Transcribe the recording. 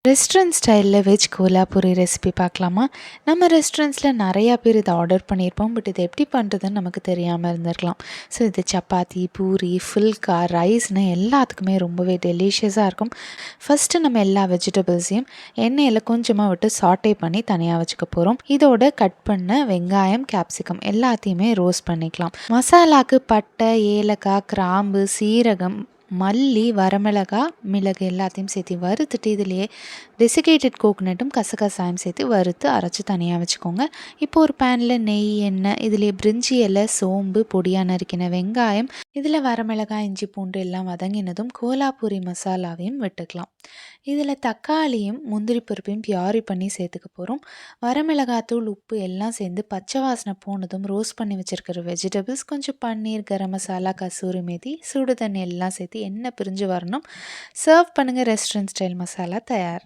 Restaurant ஸ்டைலில் veg கோலாப்பூரி recipe பார்க்கலாமா? நம்ம ரெஸ்டாரண்ட்ஸில் நிறையா பேர் இதை ஆர்டர் பண்ணியிருப்போம். பட் இது எப்படி பண்ணுறதுன்னு நமக்கு தெரியாமல் இருந்திருக்கலாம். ஸோ இது சப்பாத்தி, பூரி, ஃபுல்கா, ரைஸ்னு எல்லாத்துக்குமே ரொம்பவே டெலிஷியஸாக இருக்கும். ஃபஸ்ட்டு நம்ம எல்லா வெஜிடபிள்ஸையும் எண்ணெயில் கொஞ்சமாக விட்டு சாட்டே பண்ணி தனியாக வச்சுக்க போகிறோம். இதோட கட் பண்ண வெங்காயம், கேப்சிகம் எல்லாத்தையுமே ரோஸ்ட் பண்ணிக்கலாம். மசாலாக்கு பட்டை, ஏலக்காய், கிராம்பு, சீரகம், மல்லி, வரமிளகா, மிளகு எல்லாத்தையும் சேர்த்து வறுத்துட்டு இதிலேயே டெசிகேட்டட் கோகோனட்டும் கசகசாயும் சேர்த்து வறுத்து அரைச்சி தனியாக வச்சுக்கோங்க. இப்போ ஒரு பேனில் நெய், எண்ணெய், இதிலே பிரிஞ்சி இலை, சோம்பு, பொடியாக நறுக்கின வெங்காயம், இதில் வரமிளகாய், இஞ்சி, பூண்டு எல்லாம் வதங்கினதும் கோலாப்பூரி மசாலாவையும் விட்டுக்கலாம். இதில் தக்காளியும் முந்திரி பருப்பையும் பியாரி பண்ணி சேர்த்துக்க போகிறோம். வரமிளகாத்தூள், உப்பு எல்லாம் சேர்ந்து பச்சை வாசனை போனதும் ரோஸ்ட் பண்ணி வச்சுருக்கிற வெஜிடபிள்ஸ், கொஞ்சம் பன்னீர், கரம் மசாலா, கசூரி மேத்தி, சுடு தண்ணி எல்லாம் சேர்த்து எண்ணெய் பிரிஞ்சு வரணும். சர்வ் பண்ணுங்கள். ரெஸ்டாரண்ட் ஸ்டைல் மசாலா தயார்.